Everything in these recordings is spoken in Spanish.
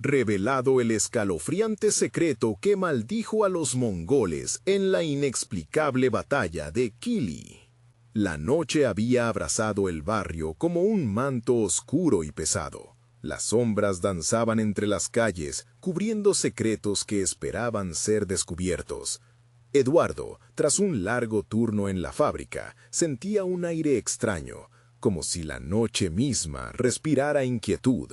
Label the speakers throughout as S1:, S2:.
S1: revelado el escalofriante secreto que maldijo a los mongoles en la inexplicable batalla de Kili. La noche había abrazado el barrio como un manto oscuro y pesado. Las sombras danzaban entre las calles, cubriendo secretos que esperaban ser descubiertos. Eduardo, tras un largo turno en la fábrica, sentía un aire extraño, como si la noche misma respirara inquietud.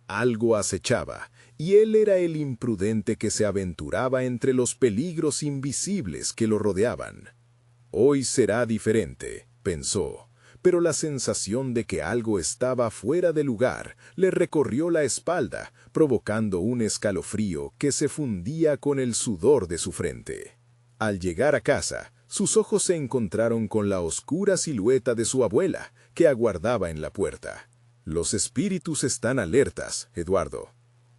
S1: Algo acechaba, y él era el imprudente que se aventuraba entre los peligros invisibles que lo rodeaban. Hoy será diferente, pensó, pero la sensación de que algo estaba fuera de lugar le recorrió la espalda, provocando un escalofrío que se fundía con el sudor de su frente. Al llegar a casa, sus ojos se encontraron con la oscura silueta de su abuela, que aguardaba en la puerta. Los espíritus están alertas, Eduardo.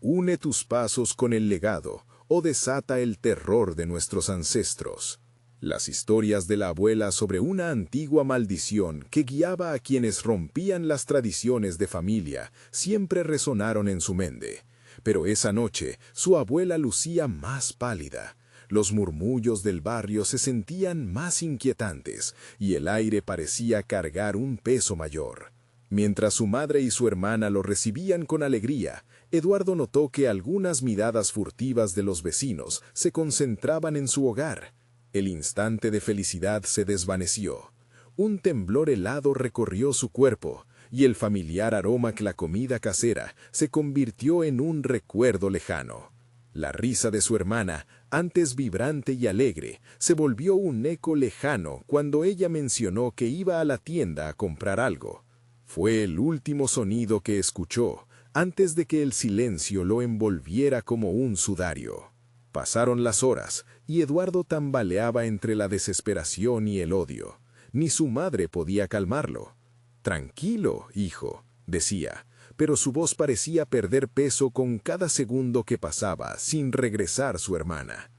S1: Une tus pasos con el legado, o desata el terror de nuestros ancestros. Las historias de la abuela sobre una antigua maldición que guiaba a quienes rompían las tradiciones de familia siempre resonaron en su mente. Pero esa noche su abuela lucía más pálida. Los murmullos del barrio se sentían más inquietantes y el aire parecía cargar un peso mayor. Mientras su madre y su hermana lo recibían con alegría, Eduardo notó que algunas miradas furtivas de los vecinos se concentraban en su hogar. El instante de felicidad se desvaneció. Un temblor helado recorrió su cuerpo, y el familiar aroma que la comida casera se convirtió en un recuerdo lejano. La risa de su hermana, antes vibrante y alegre, se volvió un eco lejano cuando ella mencionó que iba a la tienda a comprar algo. Fue el último sonido que escuchó, antes de que el silencio lo envolviera como un sudario. Pasaron las horas, y Eduardo tambaleaba entre la desesperación y el odio. Ni su madre podía calmarlo. «Tranquilo, hijo», decía, pero su voz parecía perder peso con cada segundo que pasaba sin regresar su hermana.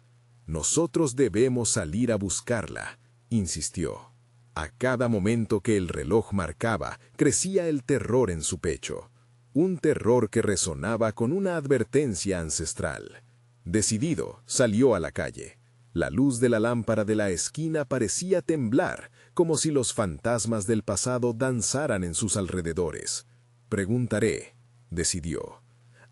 S1: «Nosotros debemos salir a buscarla», insistió. A cada momento que el reloj marcaba, crecía el terror en su pecho. Un terror que resonaba con una advertencia ancestral. Decidido, salió a la calle. La luz de la lámpara de la esquina parecía temblar, como si los fantasmas del pasado danzaran en sus alrededores. «Preguntaré», decidió.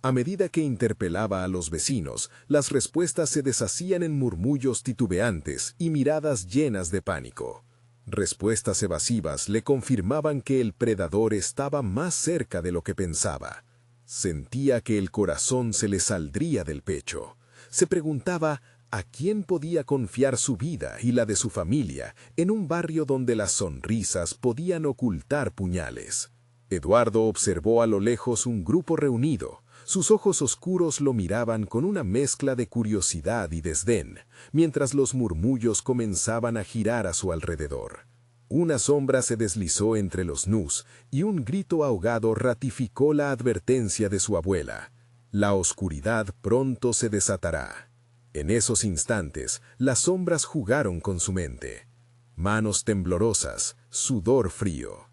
S1: A medida que interpelaba a los vecinos, las respuestas se deshacían en murmullos titubeantes y miradas llenas de pánico. Respuestas evasivas le confirmaban que el predador estaba más cerca de lo que pensaba. Sentía que el corazón se le saldría del pecho. Se preguntaba a quién podía confiar su vida y la de su familia en un barrio donde las sonrisas podían ocultar puñales. Eduardo observó a lo lejos un grupo reunido. Sus ojos oscuros lo miraban con una mezcla de curiosidad y desdén, mientras los murmullos comenzaban a girar a su alrededor. Una sombra se deslizó entre los nus y un grito ahogado ratificó la advertencia de su abuela. La oscuridad pronto se desatará. En esos instantes, las sombras jugaron con su mente. Manos temblorosas, sudor frío.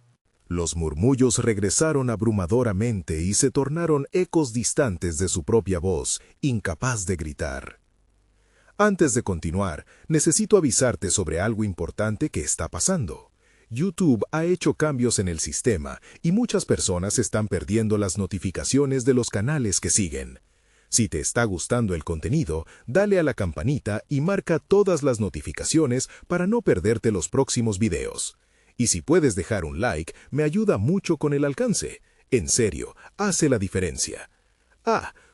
S1: Los murmullos regresaron abrumadoramente y se tornaron ecos distantes de su propia voz, incapaz de gritar. Antes de continuar, necesito avisarte sobre algo importante que está pasando. YouTube ha hecho cambios en el sistema y muchas personas están perdiendo las notificaciones de los canales que siguen. Si te está gustando el contenido, dale a la campanita y marca todas las notificaciones para no perderte los próximos videos. Y si puedes dejar un like, me ayuda mucho con el alcance. En serio, hace la diferencia.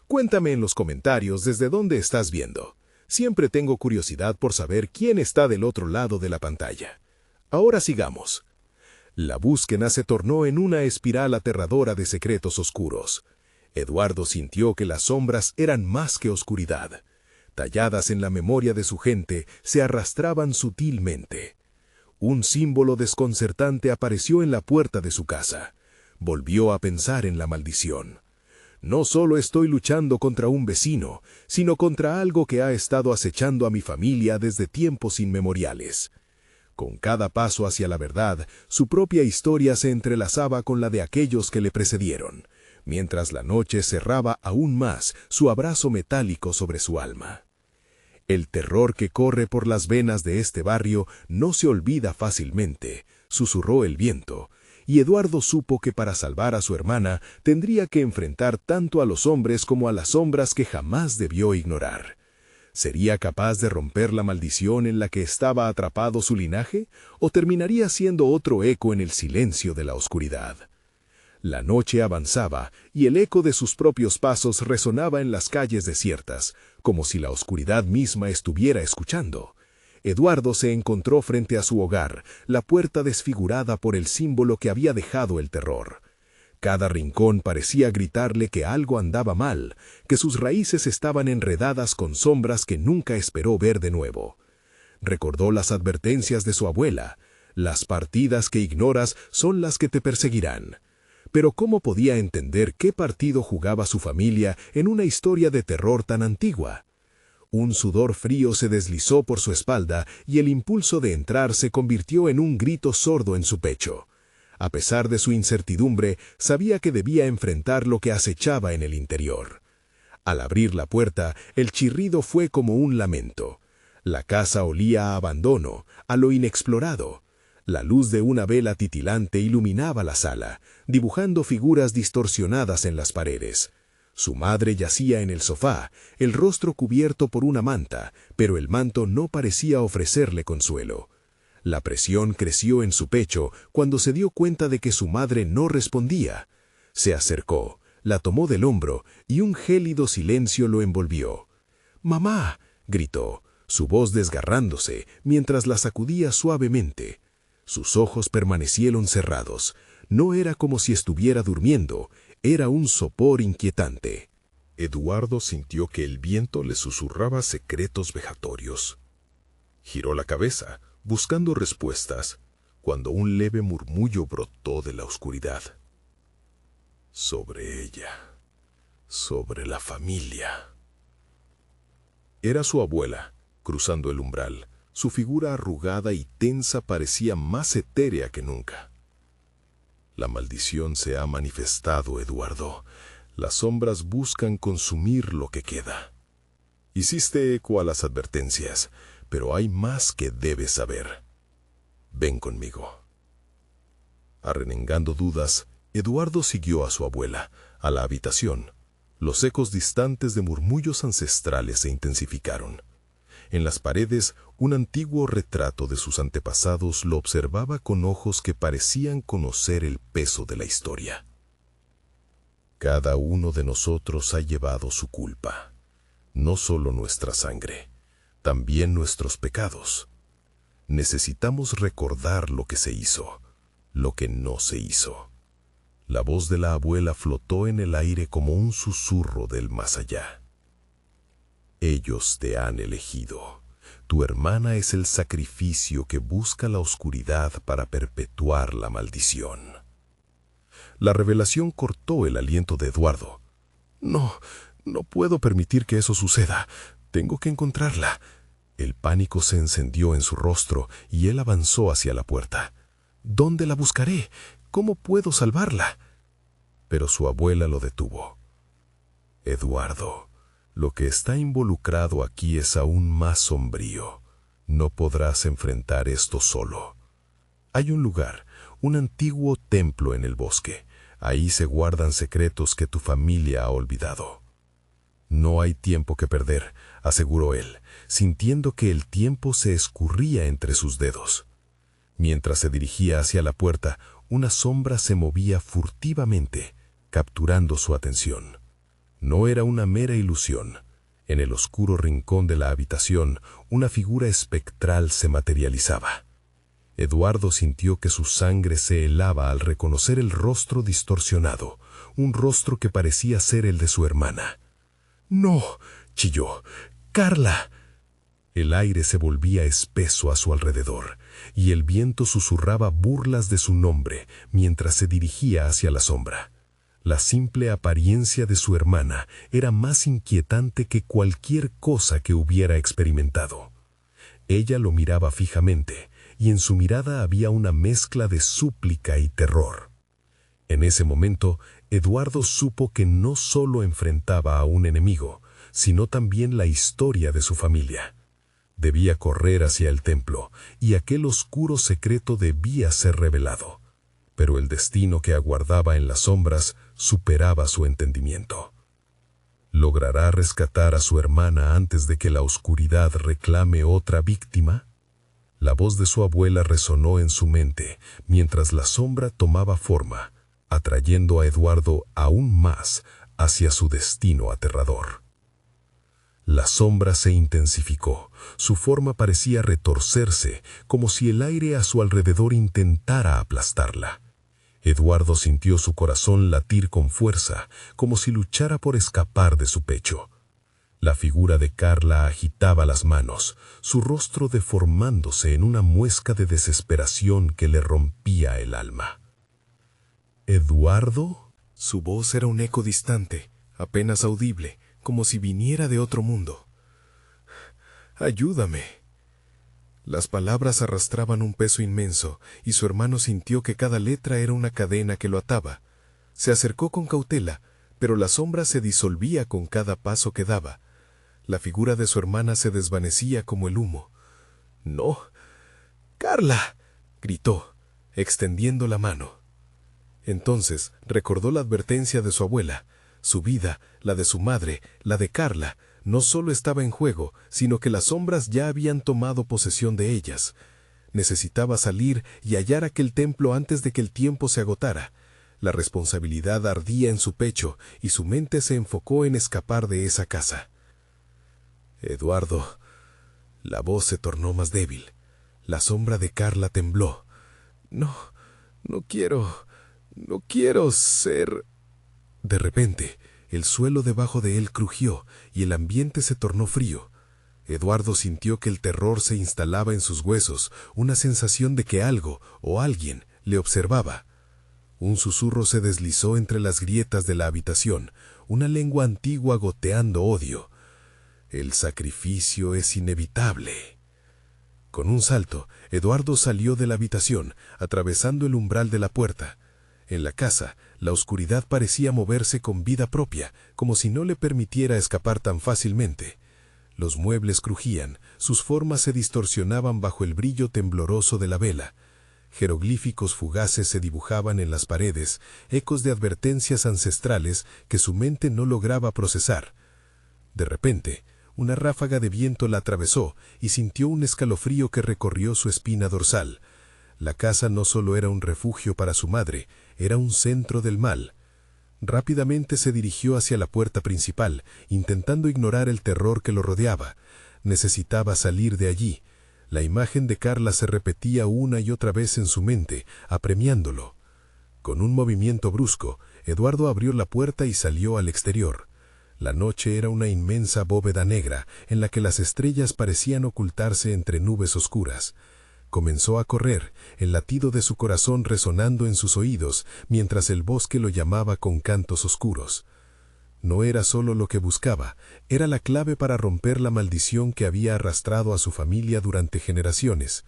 S1: Cuéntame en los comentarios desde dónde estás viendo. Siempre tengo curiosidad por saber quién está del otro lado de la pantalla. Ahora sigamos. La búsqueda se tornó en una espiral aterradora de secretos oscuros. Eduardo sintió que las sombras eran más que oscuridad. Talladas en la memoria de su gente, se arrastraban sutilmente. Un símbolo desconcertante apareció en la puerta de su casa. Volvió a pensar en la maldición. No solo estoy luchando contra un vecino, sino contra algo que ha estado acechando a mi familia desde tiempos inmemoriales. Con cada paso hacia la verdad, su propia historia se entrelazaba con la de aquellos que le precedieron. mientras la noche cerraba aún más su abrazo metálico sobre su alma. El terror que corre por las venas de este barrio no se olvida fácilmente, susurró el viento, y Eduardo supo que para salvar a su hermana tendría que enfrentar tanto a los hombres como a las sombras que jamás debió ignorar. ¿Sería capaz de romper la maldición en la que estaba atrapado su linaje, o terminaría siendo otro eco en el silencio de la oscuridad? La noche avanzaba y el eco de sus propios pasos resonaba en las calles desiertas, como si la oscuridad misma estuviera escuchando. Eduardo se encontró frente a su hogar, la puerta desfigurada por el símbolo que había dejado el terror. Cada rincón parecía gritarle que algo andaba mal, que sus raíces estaban enredadas con sombras que nunca esperó ver de nuevo. Recordó las advertencias de su abuela: las partidas que ignoras son las que te perseguirán. Pero ¿cómo podía entender qué partido jugaba su familia en una historia de terror tan antigua? Un sudor frío se deslizó por su espalda y el impulso de entrar se convirtió en un grito sordo en su pecho. A pesar de su incertidumbre, sabía que debía enfrentar lo que acechaba en el interior. Al abrir la puerta, el chirrido fue como un lamento. La casa olía a abandono, a lo inexplorado. La luz de una vela titilante iluminaba la sala, dibujando figuras distorsionadas en las paredes. Su madre yacía en el sofá, el rostro cubierto por una manta, pero el manto no parecía ofrecerle consuelo. La presión creció en su pecho cuando se dio cuenta de que su madre no respondía. Se acercó, la tomó del hombro y un gélido silencio lo envolvió. «¡Mamá!», gritó, su voz desgarrándose mientras la sacudía suavemente. Sus ojos permanecieron cerrados. No era como si estuviera durmiendo, era un sopor inquietante. Eduardo sintió que el viento le susurraba secretos vejatorios. Giró la cabeza, buscando respuestas, cuando un leve murmullo brotó de la oscuridad. Sobre ella, sobre la familia. Era su abuela, cruzando el umbral. Su figura arrugada y tensa parecía más etérea que nunca. La maldición se ha manifestado, Eduardo. Las sombras buscan consumir lo que queda. Hiciste eco a las advertencias, pero hay más que debes saber. Ven conmigo. Arremangando dudas, Eduardo siguió a su abuela, a la habitación. Los ecos distantes de murmullos ancestrales se intensificaron. En las paredes, un antiguo retrato de sus antepasados lo observaba con ojos que parecían conocer el peso de la historia. Cada uno de nosotros ha llevado su culpa, no solo nuestra sangre, también nuestros pecados. Necesitamos recordar lo que se hizo, lo que no se hizo. La voz de la abuela flotó en el aire como un susurro del más allá. Ellos te han elegido. Tu hermana es el sacrificio que busca la oscuridad para perpetuar la maldición. La revelación cortó el aliento de Eduardo. No puedo permitir que eso suceda. Tengo que encontrarla. El pánico se encendió en su rostro y él avanzó hacia la puerta. ¿Dónde la buscaré? ¿Cómo puedo salvarla? Pero su abuela lo detuvo. Eduardo, lo que está involucrado aquí es aún más sombrío. No podrás enfrentar esto solo. Hay un lugar, un antiguo templo en el bosque. Ahí se guardan secretos que tu familia ha olvidado. No hay tiempo que perder, aseguró él, sintiendo que el tiempo se escurría entre sus dedos. Mientras se dirigía hacia la puerta, una sombra se movía furtivamente, capturando su atención. No era una mera ilusión. En el oscuro rincón de la habitación, una figura espectral se materializaba. Eduardo sintió que su sangre se helaba al reconocer el rostro distorsionado, un rostro que parecía ser el de su hermana. «¡No!», chilló. «¡Carla!». El aire se volvía espeso a su alrededor, y el viento susurraba burlas de su nombre mientras se dirigía hacia la sombra. La simple apariencia de su hermana era más inquietante que cualquier cosa que hubiera experimentado. Ella lo miraba fijamente, y en su mirada había una mezcla de súplica y terror. En ese momento,
S2: Eduardo supo que no solo enfrentaba a un enemigo, sino también la historia de su familia. Debía correr hacia el templo, y aquel oscuro secreto debía ser revelado. Pero el destino que aguardaba en las sombras superaba su entendimiento. ¿Logrará rescatar a su hermana antes de que la oscuridad reclame otra víctima? La voz de su abuela resonó en su mente mientras la sombra tomaba forma, atrayendo a Eduardo aún más hacia su destino aterrador. La sombra se intensificó, su forma parecía retorcerse, como si el aire a su alrededor intentara aplastarla. Eduardo sintió su corazón latir con fuerza, como si luchara por escapar de su pecho. La figura de Carla agitaba las manos, su rostro deformándose en una muesca de desesperación que le rompía el alma. ¿Eduardo?
S3: Su voz era un eco distante, apenas audible, como si viniera de otro mundo. «Ayúdame». Las palabras arrastraban un peso inmenso, y su hermano sintió que cada letra era una cadena que lo ataba. Se acercó con cautela, pero la sombra se disolvía con cada paso que daba. La figura de su hermana se desvanecía como el humo. «¡No! ¡Carla!», gritó, extendiendo la mano. Entonces recordó la advertencia de su abuela. Su vida, la de su madre, la de Carla, no solo estaba en juego, sino que las sombras ya habían tomado posesión de ellas. Necesitaba salir y hallar aquel templo antes de que el tiempo se agotara. La responsabilidad ardía en su pecho y su mente se enfocó en escapar de esa casa. «Eduardo». La voz se tornó más débil. La sombra de Carla tembló. No quiero ser... De repente, el suelo debajo de él crujió y el ambiente se tornó frío. Eduardo sintió que el terror se instalaba en sus huesos, una sensación de que algo o alguien le observaba. Un susurro se deslizó entre las grietas de la habitación, una lengua antigua goteando odio. «El sacrificio es inevitable». Con un salto, Eduardo salió de la habitación, atravesando el umbral de la puerta. En la casa, la oscuridad parecía moverse con vida propia, como si no le permitiera escapar tan fácilmente. Los muebles crujían, sus formas se distorsionaban bajo el brillo tembloroso de la vela. Jeroglíficos fugaces se dibujaban en las paredes, ecos de advertencias ancestrales que su mente no lograba procesar. De repente, una ráfaga de viento la atravesó y sintió un escalofrío que recorrió su espina dorsal. La casa no solo era un refugio para su madre, era un centro del mal. Rápidamente se dirigió hacia la puerta principal, intentando ignorar el terror que lo rodeaba. Necesitaba salir de allí. La imagen de Carla se repetía una y otra vez en su mente, apremiándolo. Con un movimiento brusco, Eduardo abrió la puerta y salió al exterior. La noche era una inmensa bóveda negra, en la que las estrellas parecían ocultarse entre nubes oscuras. Comenzó a correr, el latido de su corazón resonando en sus oídos, mientras el bosque lo llamaba con cantos oscuros. No era solo lo que buscaba, era la clave para romper la maldición que había arrastrado a su familia durante generaciones.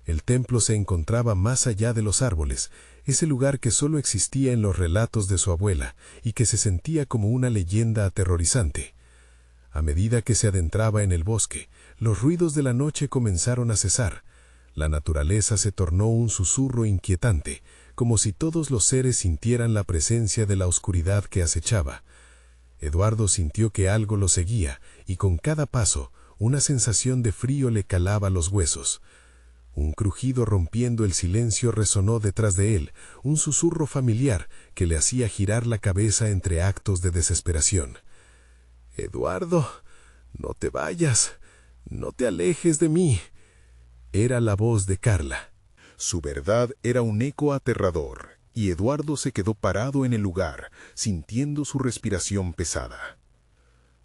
S3: El templo se encontraba más allá de los árboles, ese lugar que solo existía en los relatos de su abuela y que se sentía como una leyenda aterrorizante. A medida que se adentraba en el bosque, los ruidos de la noche comenzaron a cesar. La naturaleza se tornó un susurro inquietante, como si todos los seres sintieran la presencia de la oscuridad que acechaba. Eduardo sintió que algo lo seguía, y con cada paso, una sensación de frío le calaba los huesos. Un crujido rompiendo el silencio resonó detrás de él, un susurro familiar que le hacía girar la cabeza entre actos de desesperación. «Eduardo, no te vayas, no te alejes de mí». Era la voz de Carla.
S1: Su verdad era un eco aterrador, y Eduardo se quedó parado en el lugar, sintiendo su respiración pesada.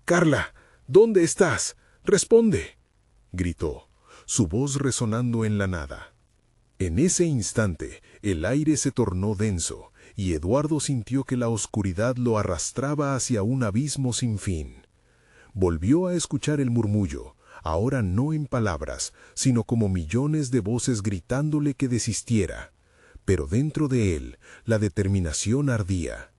S1: «Carla, ¿dónde estás? ¡Responde!», gritó, su voz resonando en la nada. En ese instante, el aire se tornó denso, y Eduardo sintió que la oscuridad lo arrastraba hacia un abismo sin fin. Volvió a escuchar el murmullo, ahora no en palabras, sino como millones de voces gritándole que desistiera. Pero dentro de él, la determinación ardía.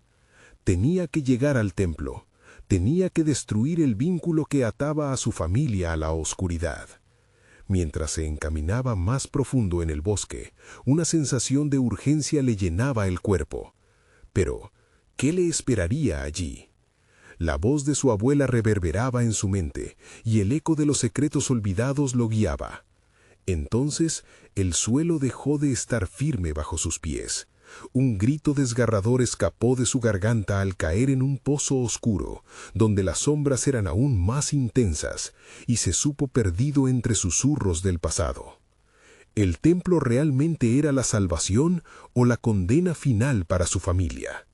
S2: Tenía que llegar al templo. Tenía que destruir el vínculo que ataba a su familia a la oscuridad. Mientras se encaminaba más profundo en el bosque, una sensación de urgencia le llenaba el cuerpo. Pero, ¿qué le esperaría allí? La voz de su abuela reverberaba en su mente, y el eco de los secretos olvidados lo guiaba. Entonces, el suelo dejó de estar firme bajo sus pies. Un grito desgarrador escapó de su garganta al caer en un pozo oscuro, donde las sombras eran aún más intensas, y se supo perdido entre susurros del pasado. ¿El templo realmente era la salvación o la condena final para su familia?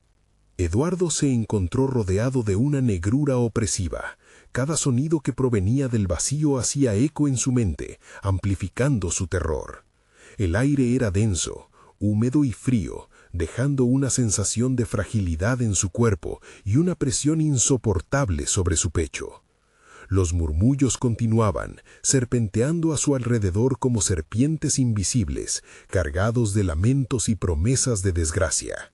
S2: Eduardo se encontró rodeado de una negrura opresiva. Cada sonido que provenía del vacío hacía eco en su mente, amplificando su terror. El aire era denso, húmedo y frío, dejando una sensación de fragilidad en su cuerpo y una presión insoportable sobre su pecho. Los murmullos continuaban, serpenteando a su alrededor como serpientes invisibles, cargados de lamentos y promesas de desgracia.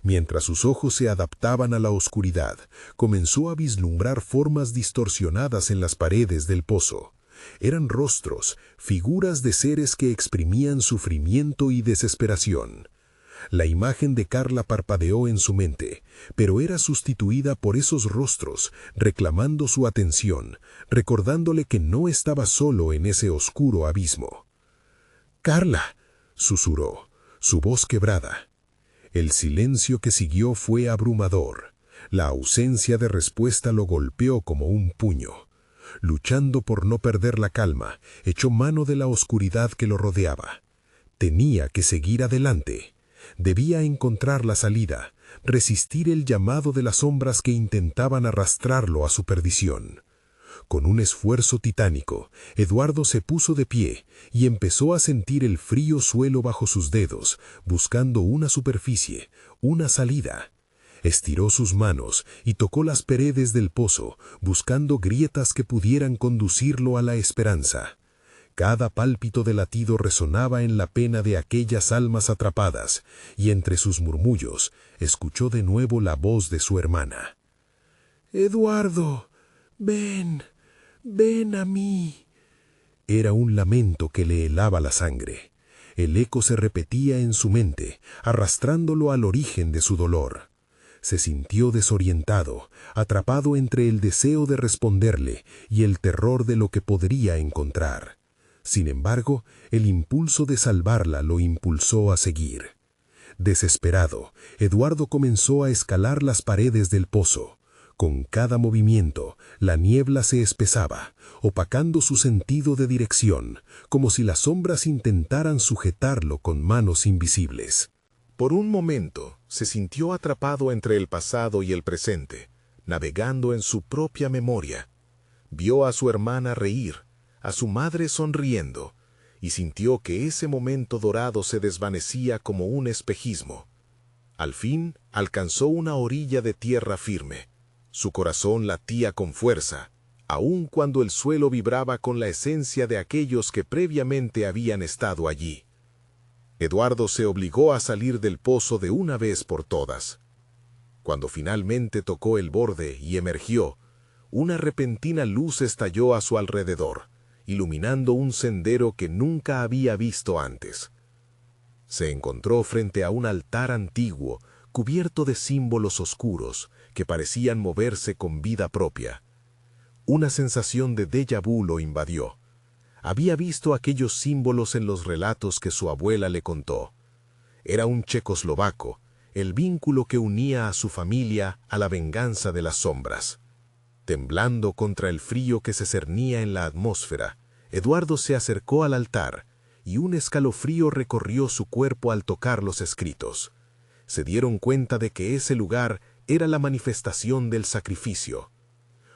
S2: Mientras sus ojos se adaptaban a la oscuridad, comenzó a vislumbrar formas distorsionadas en las paredes del pozo. Eran rostros, figuras de seres que exprimían sufrimiento y desesperación. La imagen de Carla parpadeó en su mente, pero era sustituida por esos rostros, reclamando su atención, recordándole que no estaba solo en ese oscuro abismo. «¡Carla!», susurró, su voz quebrada. El silencio que siguió fue abrumador. La ausencia de respuesta lo golpeó como un puño. Luchando por no perder la calma, echó mano de la oscuridad que lo rodeaba. Tenía que seguir adelante. Debía encontrar la salida, resistir el llamado de las sombras que intentaban arrastrarlo a su perdición. Con un esfuerzo titánico, Eduardo se puso de pie y empezó a sentir el frío suelo bajo sus dedos, buscando una superficie, una salida. Estiró sus manos y tocó las paredes del pozo, buscando grietas que pudieran conducirlo a la esperanza. Cada pálpito de latido resonaba en la pena de aquellas almas atrapadas, y entre sus murmullos escuchó de nuevo la voz de su hermana. «Eduardo, ven, ven a mí». Era un lamento que le helaba la sangre. El eco se repetía en su mente, arrastrándolo al origen de su dolor. Se sintió desorientado, atrapado entre el deseo de responderle y el terror de lo que podría encontrar. Sin embargo, el impulso de salvarla lo impulsó a seguir. Desesperado, Eduardo comenzó a escalar las paredes del pozo. Con cada movimiento, la niebla se espesaba, opacando su sentido de dirección, como si las sombras intentaran sujetarlo con manos invisibles.
S1: Por un momento, se sintió atrapado entre el pasado y el presente, navegando en su propia memoria. Vio a su hermana reír, a su madre sonriendo, y sintió que ese momento dorado se desvanecía como un espejismo. Al fin, alcanzó una orilla de tierra firme. Su corazón latía con fuerza, aun cuando el suelo vibraba con la esencia de aquellos que previamente habían estado allí. Eduardo se obligó a salir del pozo de una vez por todas. Cuando finalmente tocó el borde y emergió, una repentina luz estalló a su alrededor, iluminando un sendero que nunca había visto antes. Se encontró frente a un altar antiguo, cubierto de símbolos oscuros, que parecían moverse con vida propia. Una sensación de déjà vu lo invadió. Había visto aquellos símbolos en los relatos que su abuela le contó. Era un checoslovaco, el vínculo que unía a su familia a la venganza de las sombras. Temblando contra el frío que se cernía en la atmósfera, Eduardo se acercó al altar, y un escalofrío recorrió su cuerpo al tocar los escritos. Se dieron cuenta de que ese lugar era la manifestación del sacrificio.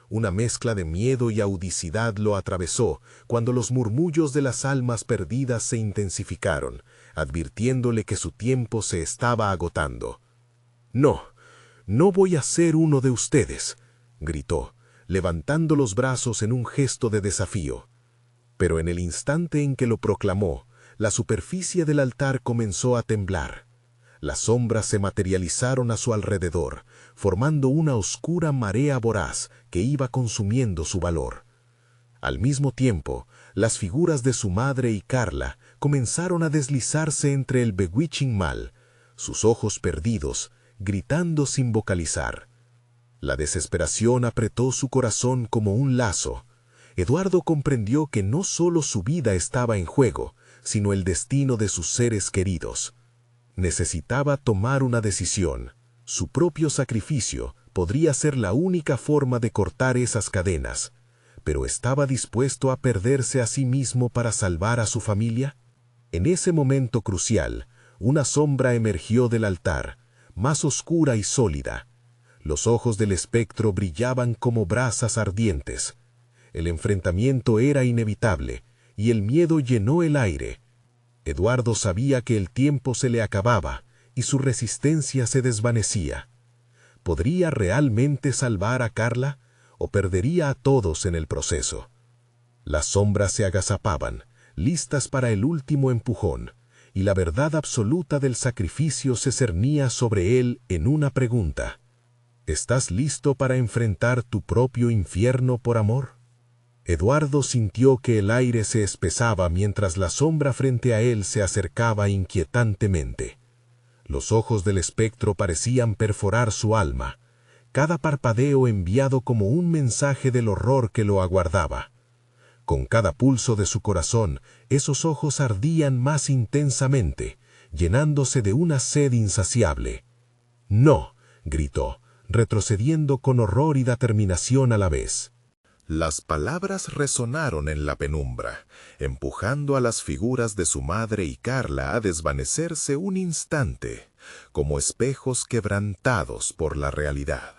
S1: Una mezcla de miedo y audicidad lo atravesó cuando los murmullos de las almas perdidas se intensificaron, advirtiéndole que su tiempo se estaba agotando. «No, no voy a ser uno de ustedes», gritó, levantando los brazos en un gesto de desafío. Pero en el instante en que lo proclamó, la superficie del altar comenzó a temblar. Las sombras se materializaron a su alrededor, formando una oscura marea voraz que iba consumiendo su valor. Al mismo tiempo, las figuras de su madre y Carla comenzaron a deslizarse entre el bewitching mal, sus ojos perdidos, gritando sin vocalizar. La desesperación apretó su corazón como un lazo. Eduardo comprendió que no solo su vida estaba en juego, sino el destino de sus seres queridos. Necesitaba tomar una decisión. Su propio sacrificio podría ser la única forma de cortar esas cadenas, pero ¿estaba dispuesto a perderse a sí mismo para salvar a su familia? En ese momento crucial, una sombra emergió del altar, más oscura y sólida. Los ojos del espectro brillaban como brasas ardientes. El enfrentamiento era inevitable, y el miedo llenó el aire. Eduardo sabía que el tiempo se le acababa y su resistencia se desvanecía. ¿Podría realmente salvar a Carla o perdería a todos en el proceso? Las sombras se agazapaban, listas para el último empujón, y la verdad absoluta del sacrificio se cernía sobre él en una pregunta. ¿Estás listo para enfrentar tu propio infierno por amor? Eduardo sintió que el aire se espesaba mientras la sombra frente a él se acercaba inquietantemente. Los ojos del espectro parecían perforar su alma, cada parpadeo enviado como un mensaje del horror que lo aguardaba. Con cada pulso de su corazón, esos ojos ardían más intensamente, llenándose de una sed insaciable. «¡No!», gritó, retrocediendo con horror y determinación a la vez.
S3: Las palabras resonaron en la penumbra, empujando a las figuras de su madre y Carla a desvanecerse un instante, como espejos quebrantados por la realidad.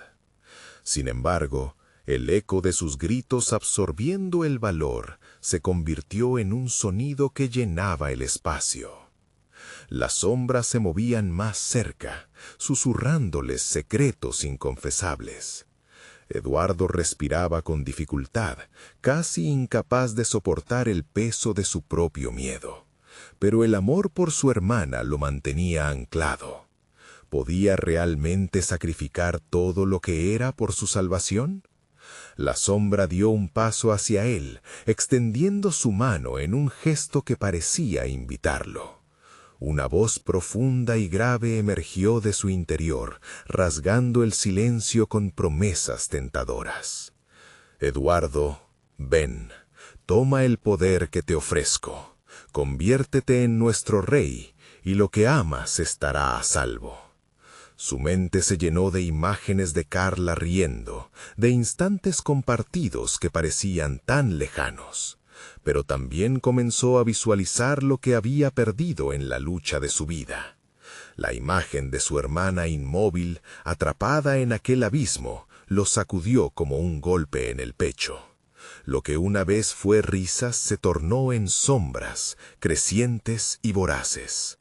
S3: Sin embargo, el eco de sus gritos absorbiendo el valor se convirtió en un sonido que llenaba el espacio. Las sombras se movían más cerca, susurrándoles secretos inconfesables. Eduardo respiraba con dificultad, casi incapaz de soportar el peso de su propio miedo. Pero el amor por su hermana lo mantenía anclado. ¿Podía realmente sacrificar todo lo que era por su salvación? La sombra dio un paso hacia él, extendiendo su mano en un gesto que parecía invitarlo. Una voz profunda y grave emergió de su interior, rasgando el silencio con promesas tentadoras. «Eduardo, ven, toma el poder que te ofrezco, conviértete en nuestro rey, y lo que amas estará a salvo». Su mente se llenó de imágenes de Carla riendo, de instantes compartidos que parecían tan lejanos. Pero también comenzó a visualizar lo que había perdido en la lucha de su vida. La imagen de su hermana inmóvil, atrapada en aquel abismo, lo sacudió como un golpe en el pecho. Lo que una vez fue risas se tornó en sombras, crecientes y voraces.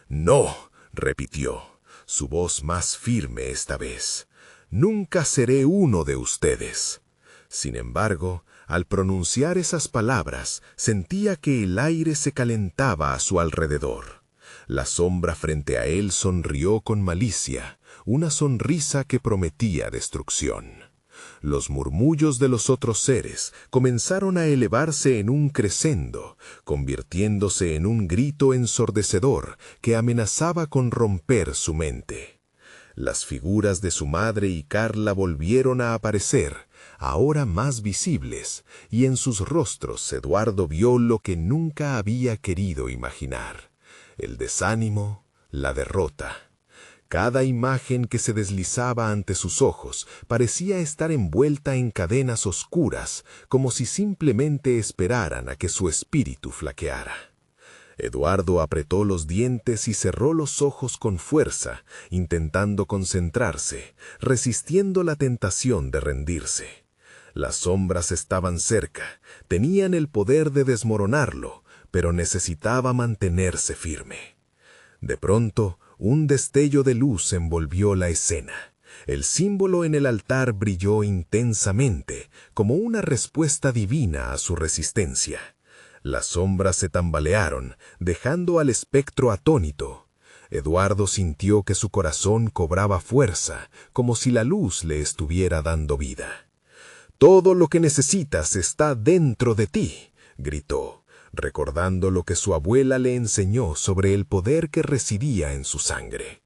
S3: «No», repitió, su voz más firme esta vez. «Nunca seré uno de ustedes». Sin embargo, al pronunciar esas palabras, sentía que el aire se calentaba a su alrededor. La sombra frente a él sonrió con malicia, una sonrisa que prometía destrucción. Los murmullos de los otros seres comenzaron a elevarse en un crescendo, convirtiéndose en un grito ensordecedor que amenazaba con romper su mente. Las figuras de su madre y Carla volvieron a aparecer, ahora más visibles, y en sus rostros Eduardo vio lo que nunca había querido imaginar: el desánimo, la derrota. Cada imagen que se deslizaba ante sus ojos parecía estar envuelta en cadenas oscuras, como si simplemente esperaran a que su espíritu flaqueara. Eduardo apretó los dientes y cerró los ojos con fuerza, intentando concentrarse, resistiendo la tentación de rendirse. Las sombras estaban cerca, tenían el poder de desmoronarlo, pero necesitaba mantenerse firme. De pronto, un destello de luz envolvió la escena. El símbolo en el altar brilló intensamente, como una respuesta divina a su resistencia. Las sombras se tambalearon, dejando al espectro atónito. Eduardo sintió que su corazón cobraba fuerza, como si la luz le estuviera dando vida. «Todo lo que necesitas está dentro de ti», gritó, recordando lo que su abuela le enseñó sobre el poder que residía en su sangre.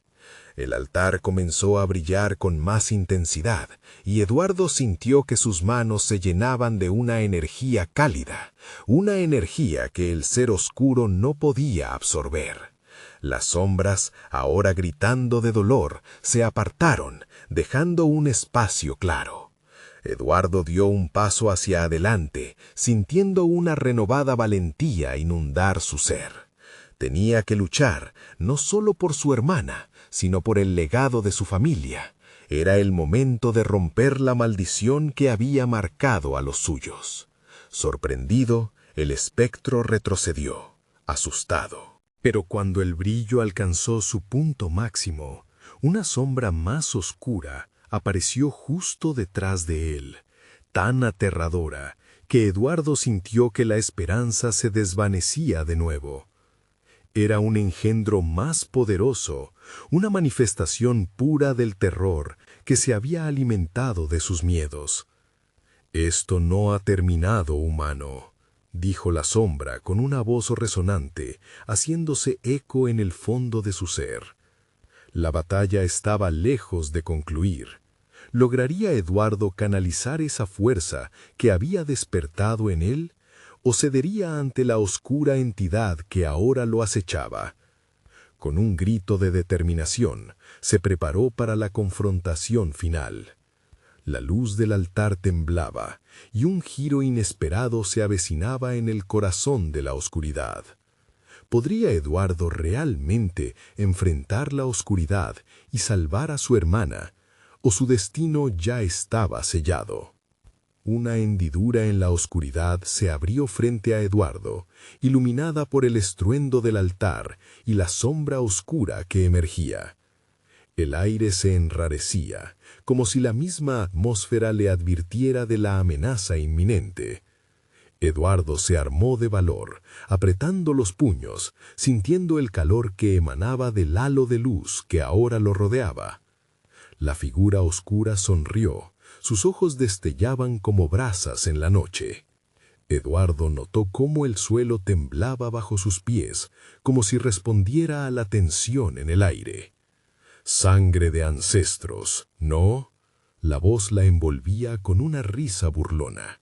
S3: El altar comenzó a brillar con más intensidad, y Eduardo sintió que sus manos se llenaban de una energía cálida, una energía que el ser oscuro no podía absorber. Las sombras, ahora gritando de dolor, se apartaron, dejando un espacio claro. Eduardo dio un paso hacia adelante, sintiendo una renovada valentía inundar su ser. Tenía que luchar, no solo por su hermana, sino por el legado de su familia. Era el momento de romper la maldición que había marcado a los suyos. Sorprendido, el espectro retrocedió, asustado. Pero cuando el brillo alcanzó su punto máximo, una sombra más oscura apareció justo detrás de él, tan aterradora que Eduardo sintió que la esperanza se desvanecía de nuevo. Era un engendro más poderoso, una manifestación pura del terror que se había alimentado de sus miedos. «Esto no ha terminado, humano», dijo la sombra con una voz resonante, haciéndose eco en el fondo de su ser. La batalla estaba lejos de concluir. ¿Lograría Eduardo canalizar esa fuerza que había despertado en él, o cedería ante la oscura entidad que ahora lo acechaba? Con un grito de determinación, se preparó para la confrontación final. La luz del altar temblaba, y un giro inesperado se avecinaba en el corazón de la oscuridad. ¿Podría Eduardo realmente enfrentar la oscuridad y salvar a su hermana, o su destino ya estaba sellado? Una hendidura en la oscuridad se abrió frente a Eduardo, iluminada por el estruendo del altar y la sombra oscura que emergía. El aire se enrarecía, como si la misma atmósfera le advirtiera de la amenaza inminente. Eduardo se armó de valor, apretando los puños, sintiendo el calor que emanaba del halo de luz que ahora lo rodeaba. La figura oscura sonrió, sus ojos destellaban como brasas en la noche. Eduardo notó cómo el suelo temblaba bajo sus pies, como si respondiera a la tensión en el aire. «Sangre de ancestros, ¿no?», la voz la envolvía con una risa burlona.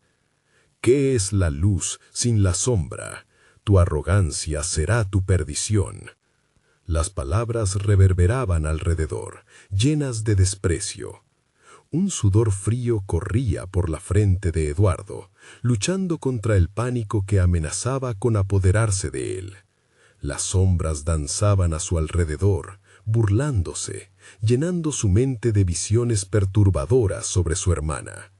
S3: «¿Qué es la luz sin la sombra? Tu arrogancia será tu perdición». Las palabras reverberaban alrededor, llenas de desprecio. Un sudor frío corría por la frente de Eduardo, luchando contra el pánico que amenazaba con apoderarse de él. Las sombras danzaban a su alrededor, burlándose, llenando su mente de visiones perturbadoras sobre su hermana.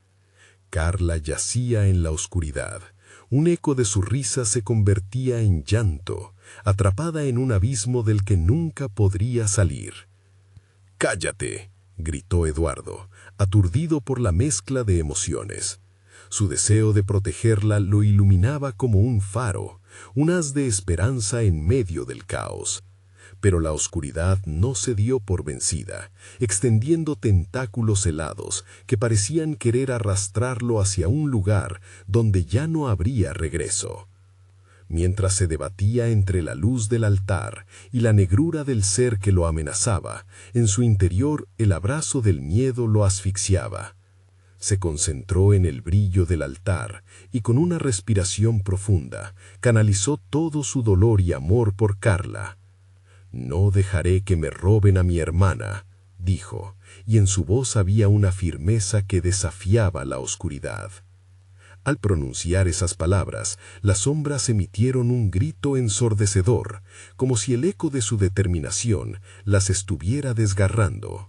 S3: Carla yacía en la oscuridad. Un eco de su risa se convertía en llanto, atrapada en un abismo del que nunca podría salir. «¡Cállate!», gritó Eduardo, aturdido por la mezcla de emociones. Su deseo de protegerla lo iluminaba como un faro, un haz de esperanza en medio del caos. Pero la oscuridad no se dio por vencida, extendiendo tentáculos helados que parecían querer arrastrarlo hacia un lugar donde ya no habría regreso. Mientras se debatía entre la luz del altar y la negrura del ser que lo amenazaba, en su interior el abrazo del miedo lo asfixiaba. Se concentró en el brillo del altar y con una respiración profunda canalizó todo su dolor y amor por Carla. «No dejaré que me roben a mi hermana», dijo, y en su voz había una firmeza que desafiaba la oscuridad. Al pronunciar esas palabras, las sombras emitieron un grito ensordecedor, como si el eco de su determinación las estuviera desgarrando.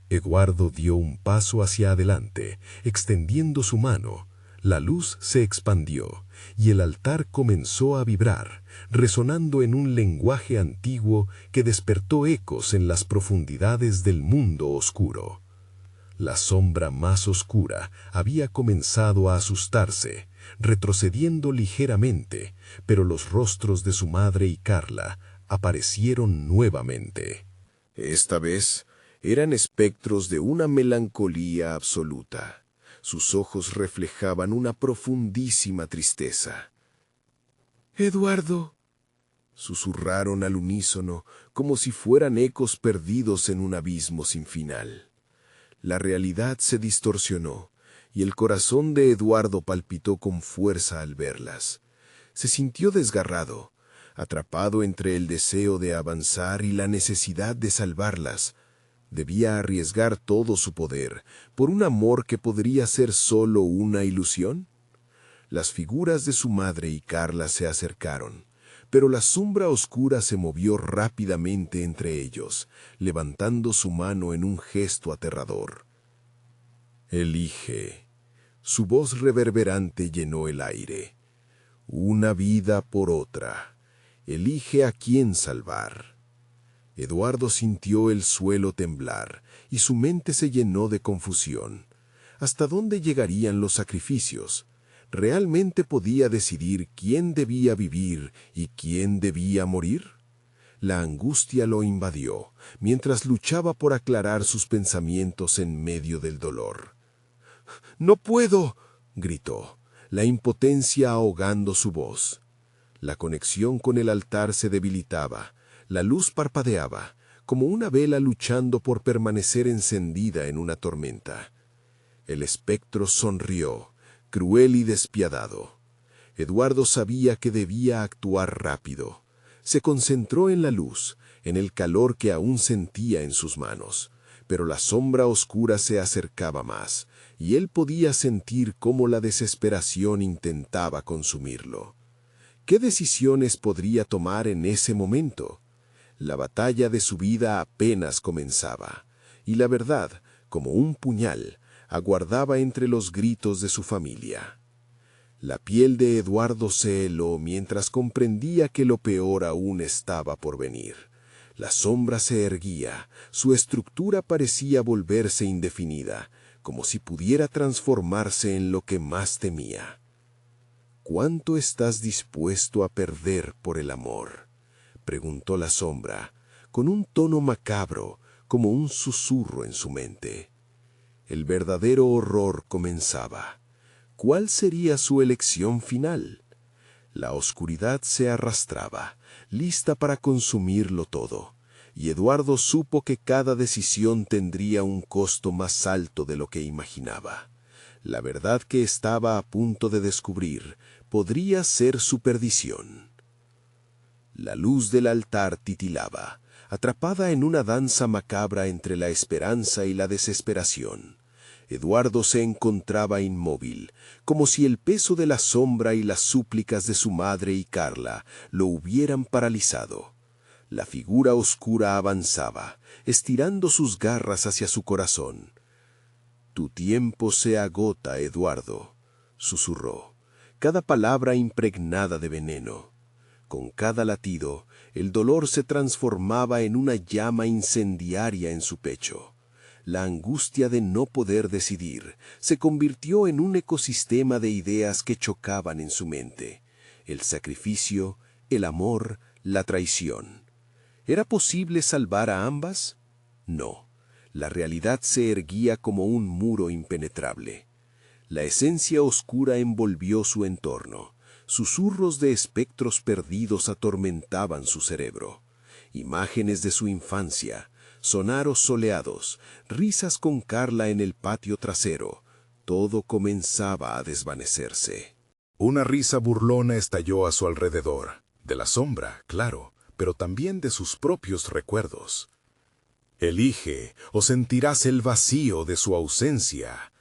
S3: Eduardo dio un paso hacia adelante, extendiendo su mano. La luz se expandió, y el altar comenzó a vibrar, resonando en un lenguaje antiguo que despertó ecos en las profundidades del mundo oscuro. La sombra más oscura había comenzado a asustarse, retrocediendo ligeramente, pero los rostros de su madre y Carla
S2: aparecieron nuevamente.
S3: Esta vez eran espectros de una melancolía absoluta. Sus ojos reflejaban una profundísima tristeza. «Eduardo», susurraron al unísono, como si fueran ecos perdidos en un abismo sin final. La realidad se distorsionó, y el corazón de Eduardo palpitó con fuerza al verlas. Se sintió desgarrado, atrapado entre el deseo de avanzar y la necesidad de salvarlas. Debía arriesgar todo su poder por un amor que podría ser solo una ilusión. Las figuras de su madre y Carla se acercaron, pero la sombra oscura se movió rápidamente entre ellos, levantando su mano en un gesto aterrador. «Elige». Su voz reverberante llenó el aire. «Una vida por otra. Elige a quién salvar». Eduardo sintió el suelo temblar y su mente se llenó de confusión. ¿Hasta dónde llegarían los sacrificios? ¿Realmente podía decidir quién debía vivir y quién debía morir? La angustia lo invadió, mientras luchaba por aclarar sus pensamientos en medio del dolor. «¡No puedo!», gritó, la impotencia ahogando su voz. La conexión con el altar se debilitaba, la luz parpadeaba, como una vela luchando por permanecer encendida en una tormenta. El espectro sonrió, cruel y despiadado. Eduardo sabía que debía actuar rápido. Se concentró en la luz, en el calor que aún sentía en sus manos, pero la sombra oscura se acercaba más, y él podía sentir cómo la desesperación intentaba consumirlo. ¿Qué decisiones podría tomar en ese momento? La batalla de su vida apenas comenzaba, y la verdad, como un puñal, aguardaba entre los gritos de su familia. La piel de Eduardo se heló mientras comprendía que lo peor aún estaba por venir. La sombra se erguía, su estructura parecía volverse indefinida, como si pudiera transformarse en lo que más temía. «¿Cuánto estás dispuesto a perder por el amor?», preguntó la sombra, con un tono macabro, como un susurro en su mente. El verdadero horror comenzaba. ¿Cuál sería su elección final? La oscuridad se arrastraba, lista para consumirlo todo, y Eduardo supo que cada decisión tendría un costo más alto de lo que imaginaba. La verdad que estaba a punto de descubrir podría ser su perdición. La luz del altar titilaba, atrapada en una danza macabra entre la esperanza y la desesperación. Eduardo se encontraba inmóvil, como si el peso de la sombra y las súplicas de su madre y Carla lo hubieran paralizado. La figura oscura avanzaba, estirando sus garras hacia su corazón. «Tu tiempo se agota, Eduardo», susurró, cada palabra impregnada de veneno. Con cada latido, el dolor se transformaba en una llama incendiaria en su pecho. La angustia de no poder decidir se convirtió en un ecosistema de ideas que chocaban en su mente. El sacrificio, el amor, la traición. ¿Era posible salvar a ambas? No. La realidad se erguía como un muro impenetrable. La esencia oscura envolvió su entorno. Susurros de espectros perdidos atormentaban su cerebro. Imágenes de su infancia, sonaros soleados, risas con Carla en el patio trasero. Todo comenzaba a desvanecerse.
S2: Una risa burlona estalló a su alrededor, de la sombra, claro, pero también de sus propios recuerdos. «Elige, o sentirás el vacío de su ausencia»,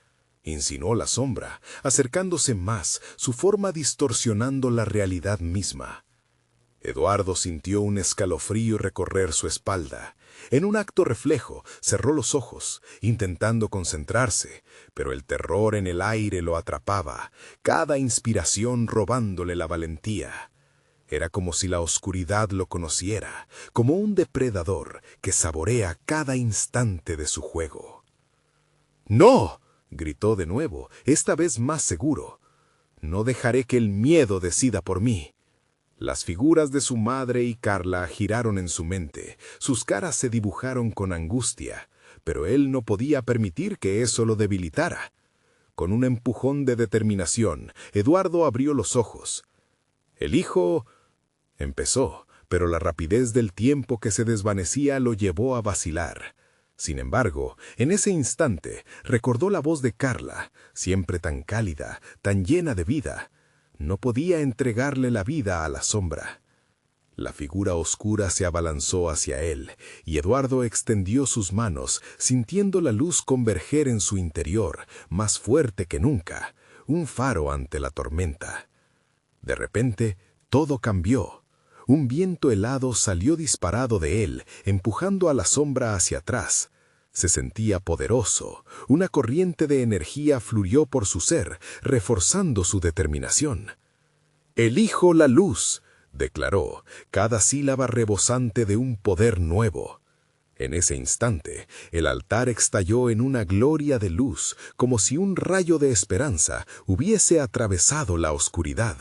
S2: insinuó la sombra, acercándose más, su forma distorsionando la realidad misma. Eduardo sintió un escalofrío recorrer su espalda. En un acto reflejo, cerró los ojos, intentando concentrarse, pero el terror en el aire lo atrapaba, cada inspiración robándole la valentía. Era como si la oscuridad lo conociera, como un depredador que saborea cada instante de su juego. «¡No!», gritó de nuevo, esta vez más seguro. «No dejaré que el miedo decida por mí».
S1: Las figuras de su madre y Carla giraron en su mente, sus caras se dibujaron con angustia, pero él no podía permitir que eso lo debilitara. Con un empujón de determinación, Eduardo abrió los ojos. El hijo empezó, pero la rapidez del tiempo que se desvanecía lo llevó a vacilar. Sin embargo, en ese instante, recordó la voz de Carla, siempre tan cálida, tan llena de vida. No podía entregarle la vida a la sombra. La figura oscura se abalanzó hacia él, y Eduardo extendió sus manos, sintiendo la luz converger en su interior, más fuerte que nunca, un faro ante la tormenta. De repente, todo cambió. Un viento helado salió disparado de él, empujando a la sombra hacia atrás. Se sentía poderoso, una corriente de energía fluyó por su ser, reforzando su determinación. «Elijo la luz», declaró, cada sílaba rebosante de un poder nuevo. En ese instante, el altar estalló en una gloria de luz, como si un rayo de esperanza hubiese atravesado la oscuridad.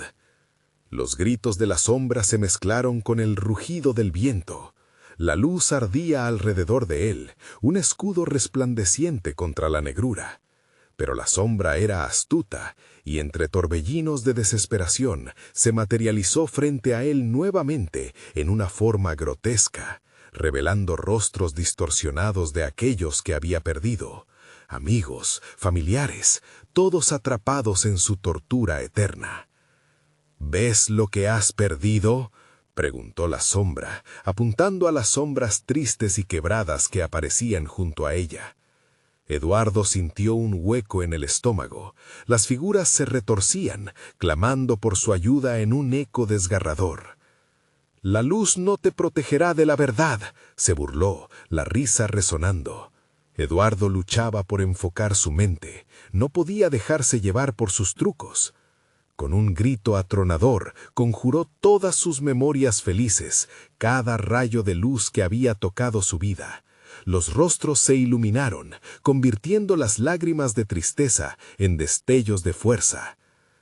S1: Los gritos de la sombra se mezclaron con el rugido del viento. La luz ardía alrededor de él, un escudo resplandeciente contra la negrura. Pero la sombra era astuta, y entre torbellinos de desesperación se materializó frente a él nuevamente en una forma grotesca, revelando rostros distorsionados de aquellos que había perdido. Amigos, familiares, todos atrapados en su tortura eterna. «¿Ves lo que has perdido?», preguntó la sombra, apuntando a las sombras tristes y quebradas que aparecían junto a ella. Eduardo sintió un hueco en el estómago. Las figuras se retorcían, clamando por su ayuda en un eco desgarrador. «La luz no te protegerá de la verdad», se burló, la risa resonando. Eduardo luchaba por enfocar su mente. No podía dejarse llevar por sus trucos. Con un grito atronador, conjuró todas sus memorias felices, cada rayo de luz que había tocado su vida. Los rostros se iluminaron, convirtiendo las lágrimas de tristeza en destellos de fuerza.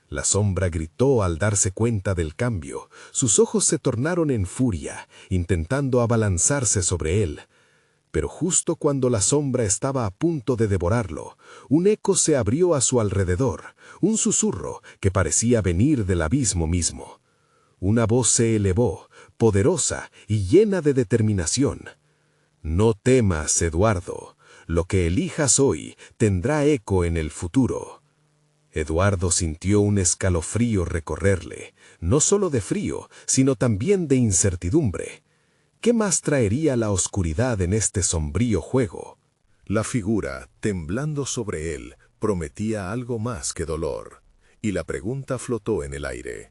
S1: La sombra gritó al darse cuenta del cambio. Sus ojos se tornaron en furia, intentando abalanzarse sobre él. Pero justo cuando la sombra estaba a punto de devorarlo, un eco se abrió a su alrededor, un susurro que parecía venir del abismo mismo. Una voz se elevó, poderosa y llena de determinación. «No temas, Eduardo. Lo que elijas hoy tendrá eco en el futuro». Eduardo sintió un escalofrío recorrerle, no solo de frío, sino también de incertidumbre. ¿Qué más traería la oscuridad en este sombrío juego?
S2: La figura, temblando sobre él, prometía algo más que dolor, y la pregunta flotó en el aire.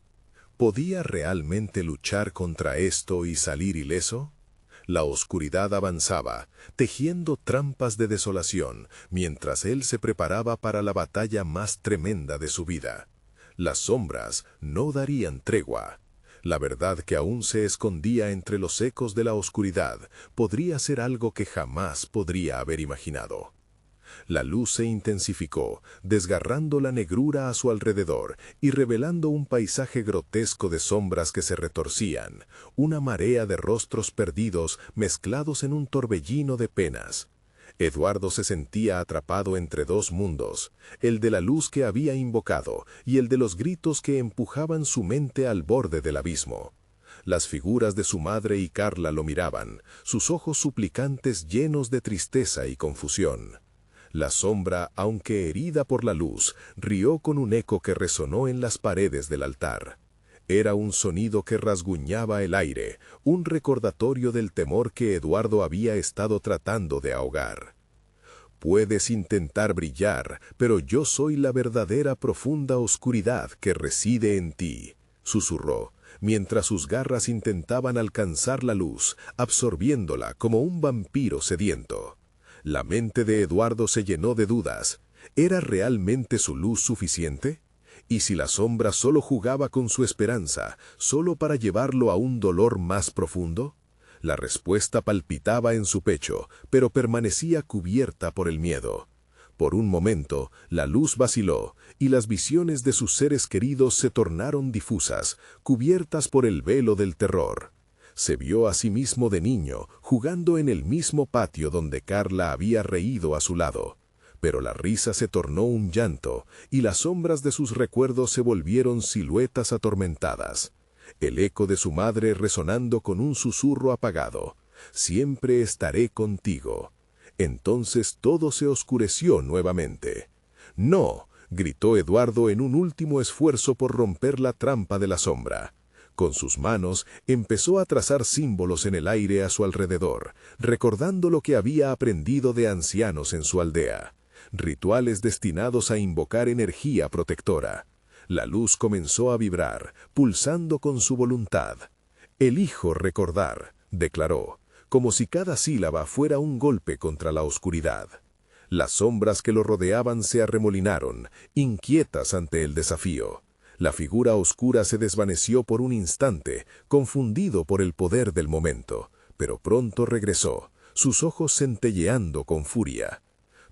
S2: ¿Podía realmente luchar contra esto y salir ileso? La oscuridad avanzaba, tejiendo trampas de desolación, mientras él se preparaba para la batalla más tremenda de su vida. Las sombras no darían tregua. La verdad que aún se escondía entre los ecos de la oscuridad podría ser algo que jamás podría haber imaginado. La luz se intensificó, desgarrando la negrura a su alrededor y revelando un paisaje grotesco de sombras que se retorcían, una marea de rostros perdidos mezclados en un torbellino de penas. Eduardo se sentía atrapado entre dos mundos, el de la luz que había invocado y el de los gritos que empujaban su mente al borde del abismo. Las figuras de su madre y Carla lo miraban, sus ojos suplicantes llenos de tristeza y confusión. La sombra, aunque herida por la luz, rió con un eco que resonó en las paredes del altar. Era un sonido que rasguñaba el aire, un recordatorio del temor que Eduardo había estado tratando de ahogar. «Puedes intentar brillar, pero yo soy la verdadera profunda oscuridad que reside en ti», susurró, mientras sus garras intentaban alcanzar la luz, absorbiéndola como un vampiro sediento. La mente de Eduardo se llenó de dudas. ¿Era realmente su luz suficiente? ¿Y si la sombra solo jugaba con su esperanza, solo para llevarlo a un dolor más profundo? La respuesta palpitaba en su pecho, pero permanecía cubierta por el miedo.
S1: Por un momento, la luz vaciló, y las visiones de sus seres queridos se tornaron difusas, cubiertas por el velo del terror. Se vio a sí mismo de niño, jugando en el mismo patio donde Carla había reído a su lado. Pero la risa se tornó un llanto, y las sombras de sus recuerdos se volvieron siluetas atormentadas. El eco de su madre resonando con un susurro apagado. «Siempre estaré contigo». Entonces todo se oscureció nuevamente. «No», gritó Eduardo en un último esfuerzo por romper la trampa de la sombra. Con sus manos empezó a trazar símbolos en el aire a su alrededor, recordando lo que había aprendido de ancianos en su aldea. Rituales destinados a invocar energía protectora. La luz comenzó a vibrar, pulsando con su voluntad. «Elijo recordar», declaró, como si cada sílaba fuera un golpe contra la oscuridad. Las sombras que lo rodeaban se arremolinaron, inquietas ante el desafío. La figura oscura se desvaneció por un instante, confundido por el poder del momento, pero pronto regresó, sus ojos centelleando con furia.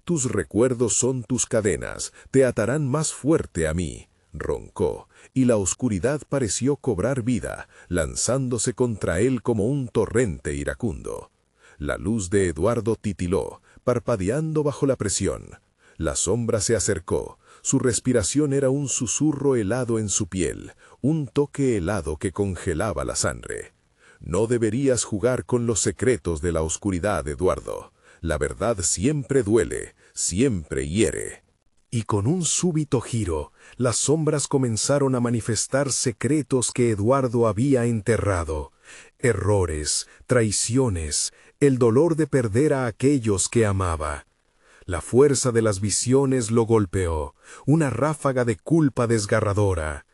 S1: «Tus recuerdos son tus cadenas, te atarán más fuerte a mí», roncó, y la oscuridad pareció cobrar vida, lanzándose contra él como un torrente iracundo. La luz de Eduardo titiló, parpadeando bajo la presión. La sombra se acercó, su respiración era un susurro helado en su piel, un toque helado que congelaba la sangre. «No deberías jugar con los secretos de la oscuridad, Eduardo. La verdad siempre duele, siempre hiere». Y con un súbito giro, las sombras comenzaron a manifestar secretos que Eduardo había enterrado. Errores, traiciones, el dolor de perder a aquellos que amaba. La fuerza de las visiones lo golpeó, una ráfaga de culpa desgarradora.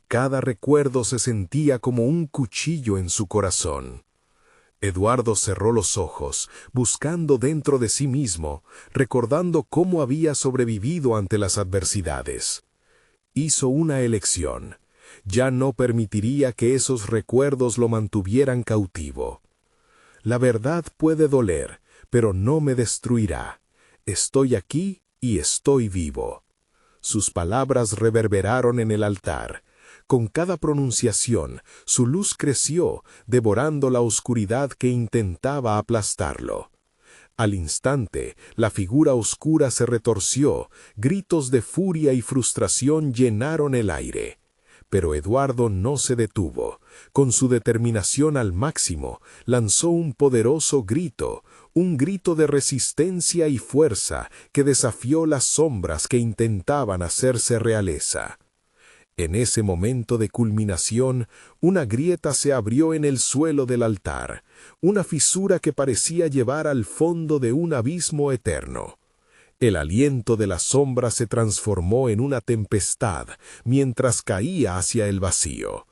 S1: Cada recuerdo se sentía como un cuchillo en su corazón. Eduardo cerró los ojos, buscando dentro de sí mismo, recordando cómo había sobrevivido ante las adversidades. Hizo una elección. Ya no permitiría que esos recuerdos lo mantuvieran cautivo. «La verdad puede doler, pero no me destruirá. Estoy aquí y estoy vivo». Sus palabras reverberaron en el altar. Con cada pronunciación, su luz creció, devorando la oscuridad que intentaba aplastarlo. Al instante, la figura oscura se retorció, gritos de furia y frustración llenaron el aire. Pero Eduardo no se detuvo. Con su determinación al máximo, lanzó un poderoso grito, un grito de resistencia y fuerza que desafió las sombras que intentaban hacerse realeza. En ese momento de culminación, una grieta se abrió en el suelo del altar, una fisura que parecía llevar al fondo de un abismo eterno. El aliento de la sombra se transformó en una tempestad mientras caía hacia el vacío.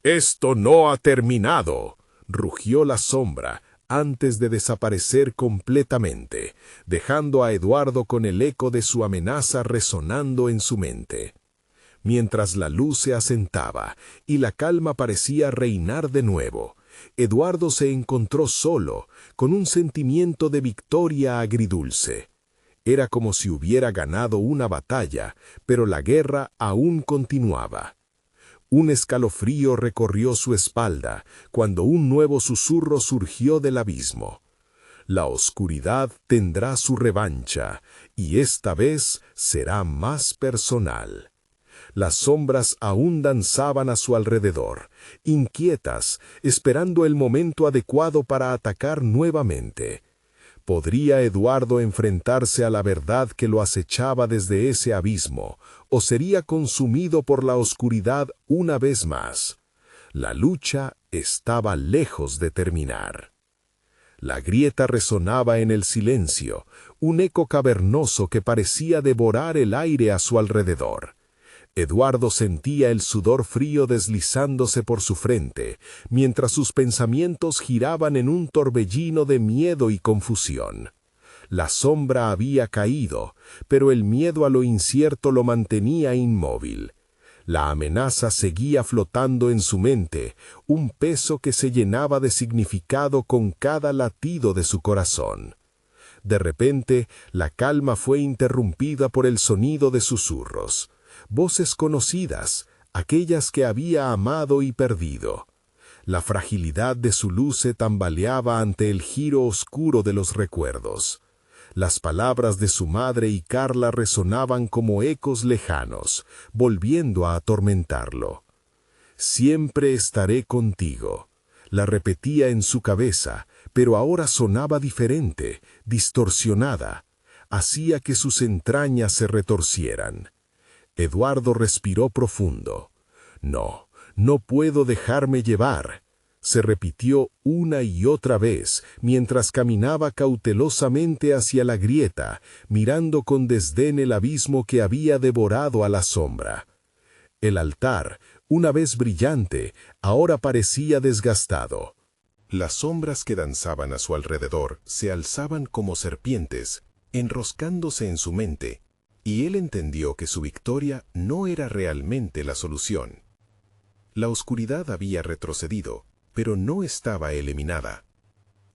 S1: «¡Esto no ha terminado!», rugió la sombra antes de desaparecer completamente, dejando a Eduardo con el eco de su amenaza resonando en su mente. Mientras la luz se asentaba y la calma parecía reinar de nuevo, Eduardo se encontró solo, con un sentimiento de victoria agridulce. Era como si hubiera ganado una batalla, pero la guerra aún continuaba. Un escalofrío recorrió su espalda cuando un nuevo susurro surgió del abismo. «La oscuridad tendrá su revancha, y esta vez será más personal». Las sombras aún danzaban a su alrededor, inquietas, esperando el momento adecuado para atacar nuevamente. ¿Podría Eduardo enfrentarse a la verdad que lo acechaba desde ese abismo, o sería consumido por la oscuridad una vez más? La lucha estaba lejos de terminar. La grieta resonaba en el silencio, un eco cavernoso que parecía devorar el aire a su alrededor. Eduardo sentía el sudor frío deslizándose por su frente, mientras sus pensamientos giraban en un torbellino de miedo y confusión. La sombra había caído, pero el miedo a lo incierto lo mantenía inmóvil. La amenaza seguía flotando en su mente, un peso que se llenaba de significado con cada latido de su corazón.
S2: De repente, la calma fue interrumpida por el sonido de susurros, voces conocidas, aquellas que había amado y perdido. La fragilidad de su luz se tambaleaba ante el giro oscuro de los recuerdos. Las palabras de su madre y Carla resonaban como ecos lejanos, volviendo a atormentarlo. «Siempre estaré contigo», la repetía en su cabeza, pero ahora sonaba diferente, distorsionada. Hacía que sus entrañas se retorcieran. Eduardo respiró profundo. «No, no puedo dejarme llevar», se repitió una y otra vez, mientras caminaba cautelosamente hacia la grieta, mirando con desdén el abismo que había devorado a la sombra. El altar, una vez brillante, ahora parecía desgastado. Las sombras que danzaban a su alrededor se alzaban como serpientes, enroscándose en su mente, y él entendió que su victoria no era realmente la solución. La oscuridad había retrocedido, pero no estaba eliminada.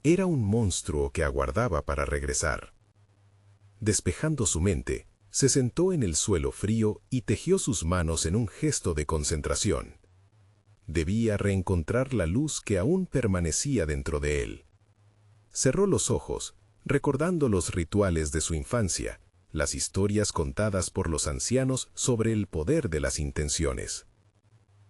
S2: Era un monstruo que aguardaba para regresar. Despejando su mente, se sentó en el suelo frío y tejió sus manos en un gesto de concentración. Debía reencontrar la luz que aún permanecía dentro de él. Cerró los ojos, recordando los rituales de su infancia, las historias contadas por los ancianos sobre el poder de las intenciones.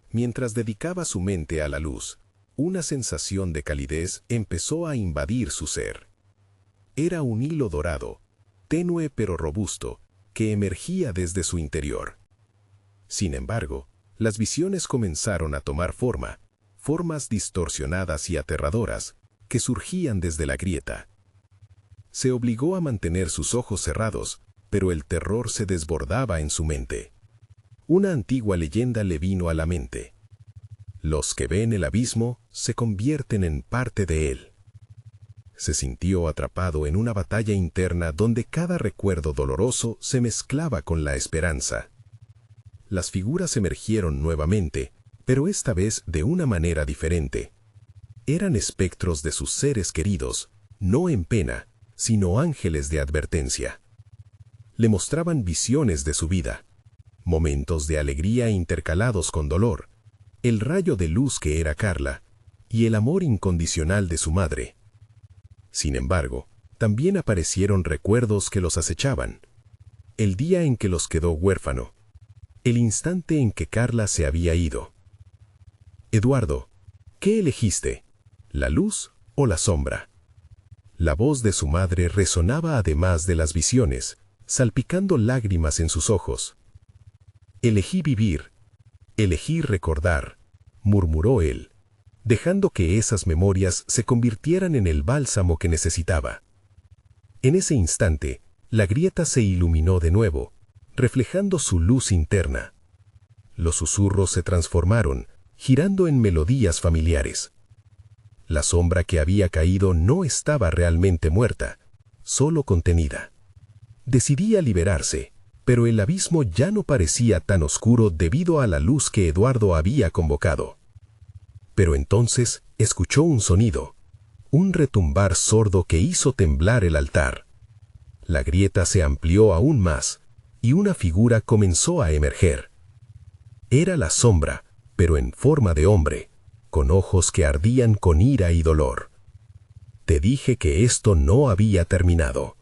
S2: Mientras dedicaba su mente a la luz, una sensación de calidez empezó a invadir su ser. Era un hilo dorado, tenue pero robusto, que emergía desde su interior. Sin embargo, las visiones comenzaron a tomar formas distorsionadas y aterradoras, que surgían desde la grieta. Se obligó a mantener sus ojos cerrados, pero el terror se desbordaba en su mente. Una antigua leyenda le vino a la mente. Los que ven el abismo se convierten en parte de él. Se sintió atrapado en una batalla interna donde cada recuerdo doloroso se mezclaba con la esperanza. Las figuras emergieron nuevamente, pero esta vez de una manera diferente. Eran espectros de sus seres queridos, no en pena, sino ángeles de advertencia. Le mostraban visiones de su vida, momentos de alegría intercalados con dolor, el rayo de luz que era Carla, y el amor incondicional de su madre. Sin embargo, también aparecieron recuerdos que los acechaban. El día en que los quedó huérfano. El instante en que Carla se había ido. «Eduardo, ¿qué elegiste? ¿La luz o la sombra?» La voz de su madre resonaba además de las visiones, salpicando lágrimas en sus ojos. «Elegí vivir, elegí recordar», murmuró él, dejando que esas memorias se convirtieran en el bálsamo que necesitaba. En ese instante, la grieta se iluminó de nuevo, reflejando su luz interna. Los susurros se transformaron, girando en melodías familiares. La sombra que había caído no estaba realmente muerta, solo contenida. Decidía liberarse, pero el abismo ya no parecía tan oscuro debido a la luz que Eduardo había convocado. Pero entonces escuchó un sonido, un retumbar sordo que hizo temblar el altar. La grieta se amplió aún más, y una figura comenzó a emerger. Era la sombra, pero en forma de hombre, con ojos que ardían con ira y dolor. «Te dije que esto no había terminado».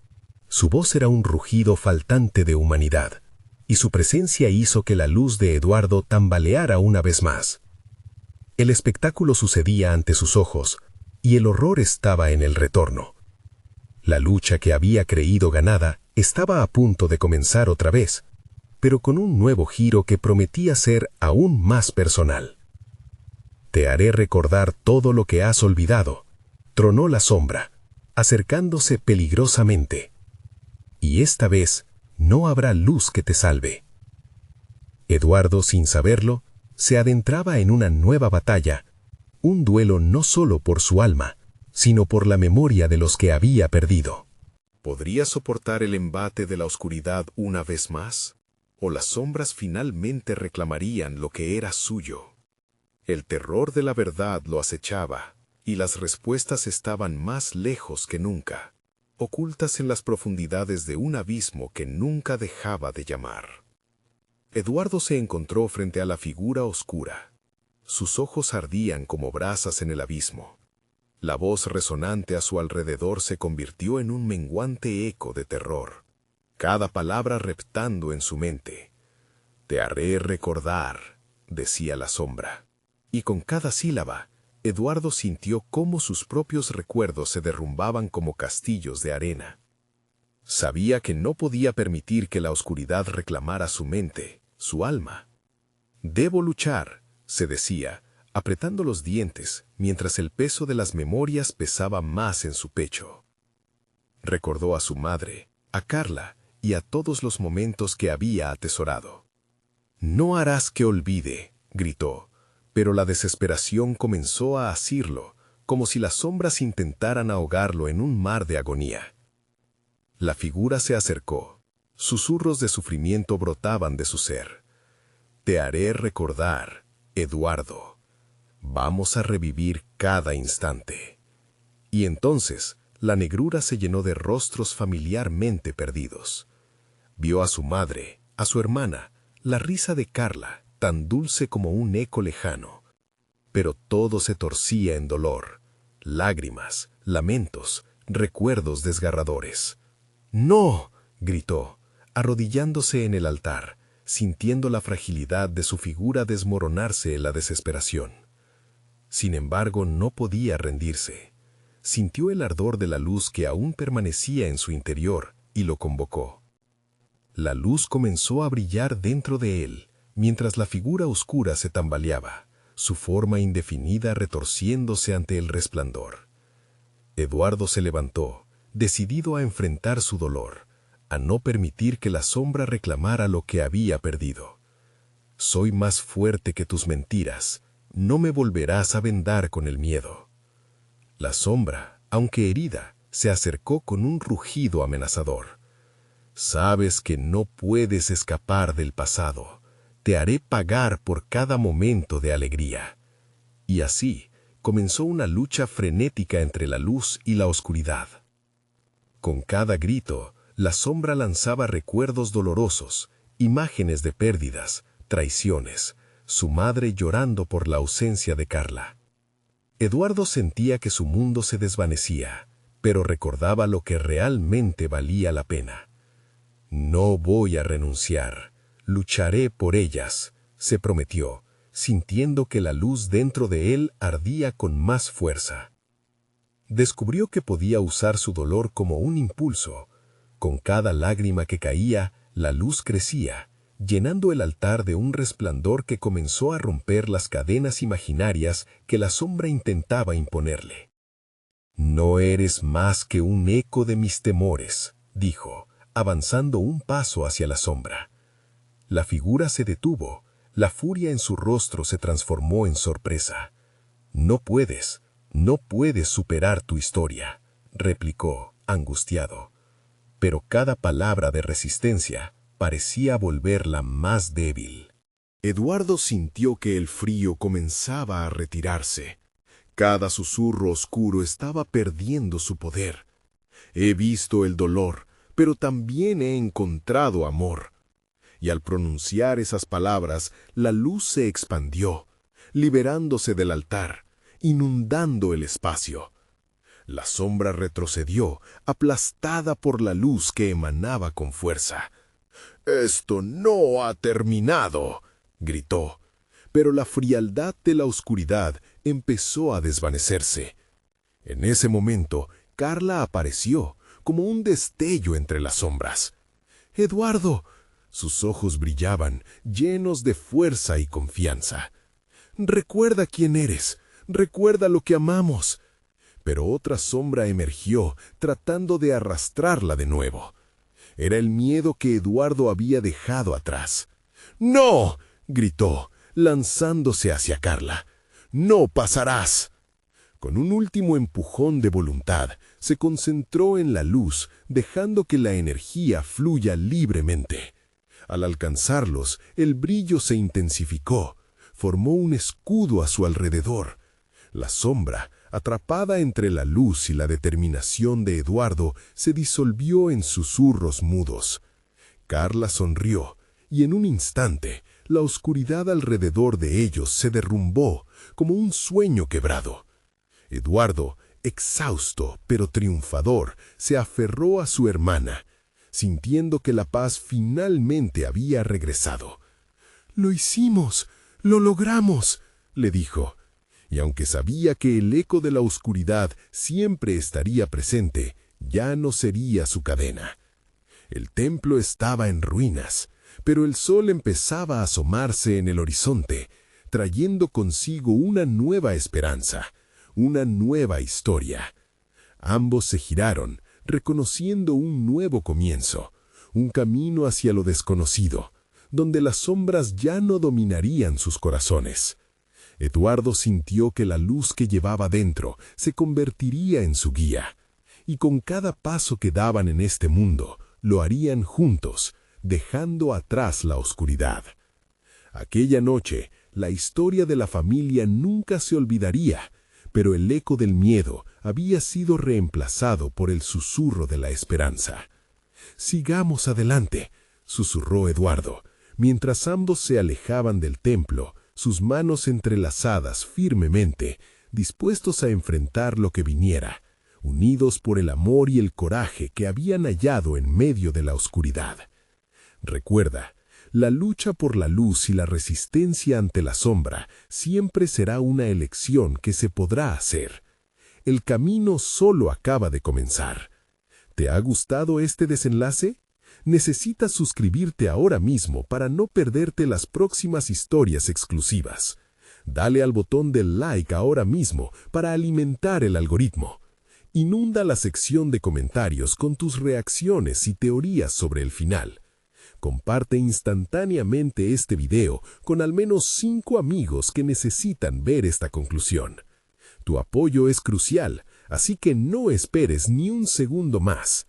S2: Su voz era un rugido faltante de humanidad, y su presencia hizo que la luz de Eduardo tambaleara una vez más. El espectáculo sucedía ante sus ojos, y el horror estaba en el retorno. La lucha que había creído ganada estaba a punto de comenzar otra vez, pero con un nuevo giro que prometía ser aún más personal. «Te haré recordar todo lo que has olvidado», tronó la sombra, acercándose peligrosamente. «Y esta vez no habrá luz que te salve». Eduardo, sin saberlo, se adentraba en una nueva batalla, un duelo no solo por su alma, sino por la memoria de los que había perdido.
S1: ¿Podría soportar el embate de la oscuridad una vez más? ¿O las sombras finalmente reclamarían lo que era suyo? El terror de la verdad lo acechaba, y las respuestas estaban más lejos que nunca. ocultas en las profundidades de un abismo que nunca dejaba de llamar. Eduardo se encontró frente a la figura oscura. Sus ojos ardían como brasas en el abismo. La voz resonante a su alrededor se convirtió en un menguante eco de terror, cada palabra reptando en su mente. «Te haré recordar», decía la sombra. Y con cada sílaba, Eduardo sintió cómo sus propios recuerdos se derrumbaban como castillos de arena. Sabía que no podía permitir que la oscuridad reclamara su mente, su alma. «Debo luchar», se decía, apretando los dientes, mientras el peso de las memorias pesaba más en su pecho. Recordó a su madre, a Carla y a todos los momentos que había atesorado. «No harás que olvide», gritó, pero la desesperación comenzó a asirlo, como si las sombras intentaran ahogarlo en un mar de agonía. La figura se acercó. Susurros de sufrimiento brotaban de su ser. «Te haré recordar, Eduardo. Vamos a revivir cada instante». Y entonces la negrura se llenó de rostros familiarmente perdidos. Vio a su madre, a su hermana, la risa de Carla, tan dulce como un eco lejano. Pero todo se torcía en dolor, lágrimas, lamentos, recuerdos desgarradores. «¡No!», gritó, arrodillándose en el altar, sintiendo la fragilidad de su figura desmoronarse en la desesperación. Sin embargo, no podía rendirse. Sintió el ardor de la luz que aún permanecía en su interior y lo convocó. La luz comenzó a brillar dentro de él, mientras la figura oscura se tambaleaba, su forma indefinida retorciéndose ante el resplandor. Eduardo se levantó, decidido a enfrentar su dolor, a no permitir que la sombra reclamara lo que había perdido. «Soy más fuerte que tus mentiras, no me volverás a vendar con el miedo». La sombra, aunque herida, se acercó con un rugido amenazador. «Sabes que no puedes escapar del pasado. Te haré pagar por cada momento de alegría». Y así comenzó una lucha frenética entre la luz y la oscuridad. Con cada grito, la sombra lanzaba recuerdos dolorosos, imágenes de pérdidas, traiciones, su madre llorando por la ausencia de Carla. Eduardo sentía que su mundo se desvanecía, pero recordaba lo que realmente valía la pena. «No voy a renunciar, lucharé por ellas», se prometió, sintiendo que la luz dentro de él ardía con más fuerza. Descubrió que podía usar su dolor como un impulso. Con cada lágrima que caía, la luz crecía, llenando el altar de un resplandor que comenzó a romper las cadenas imaginarias que la sombra intentaba imponerle. «No eres más que un eco de mis temores», dijo, avanzando un paso hacia la sombra. La figura se detuvo, la furia en su rostro se transformó en sorpresa. «No puedes superar tu historia», replicó, angustiado. Pero cada palabra de resistencia parecía volverla más débil. Eduardo sintió que el frío comenzaba a retirarse. Cada susurro oscuro estaba perdiendo su poder. «He visto el dolor, pero también he encontrado amor». Y al pronunciar esas palabras, la luz se expandió, liberándose del altar, inundando el espacio. La sombra retrocedió, aplastada por la luz que emanaba con fuerza. «Esto no ha terminado», gritó, pero la frialdad de la oscuridad empezó a desvanecerse. En ese momento, Carla apareció, como un destello entre las sombras. «¡Eduardo!». Sus ojos brillaban, llenos de fuerza y confianza. «Recuerda quién eres, recuerda lo que amamos». Pero otra sombra emergió, tratando de arrastrarla de nuevo. Era el miedo que Eduardo había dejado atrás. «¡No!», gritó, lanzándose hacia Carla. «¡No pasarás!». Con un último empujón de voluntad, se concentró en la luz, dejando que la energía fluya libremente. Al alcanzarlos, el brillo se intensificó, formó un escudo a su alrededor. La sombra,
S3: atrapada entre la luz y la determinación de Eduardo, se disolvió en susurros mudos. Carla sonrió, y en un instante, la oscuridad alrededor de ellos se derrumbó como un sueño quebrado. Eduardo, exhausto pero triunfador, se aferró a su hermana, sintiendo que la paz finalmente había regresado. «Lo hicimos, lo logramos», le dijo, y aunque sabía que el eco de la oscuridad siempre estaría presente, ya no sería su cadena. El templo estaba en ruinas, pero el sol empezaba a asomarse en el horizonte, trayendo consigo una nueva esperanza, una nueva historia. Ambos se giraron, reconociendo un nuevo comienzo, un camino hacia lo desconocido, donde las sombras ya no dominarían sus corazones. Eduardo sintió que la luz que llevaba dentro se convertiría en su guía, y con cada paso que daban en este mundo, lo harían juntos, dejando atrás la oscuridad. Aquella noche, la historia de la familia nunca se olvidaría, pero el eco del miedo había sido reemplazado por el susurro de la esperanza. «Sigamos adelante», susurró Eduardo, mientras ambos se alejaban del templo, sus manos entrelazadas firmemente, dispuestos a enfrentar lo que viniera, unidos por el amor y el coraje que habían hallado en medio de la oscuridad. Recuerda, la lucha por la luz y la resistencia ante la sombra siempre será una elección que se podrá hacer. El camino solo acaba de comenzar. ¿Te ha gustado este desenlace? Necesitas suscribirte ahora mismo para no perderte las próximas historias exclusivas. Dale al botón del like ahora mismo para alimentar el algoritmo. Inunda la sección de comentarios con tus reacciones y teorías sobre el final. Comparte instantáneamente este video con al menos 5 amigos que necesitan ver esta conclusión. Tu apoyo es crucial, así que no esperes ni un segundo más.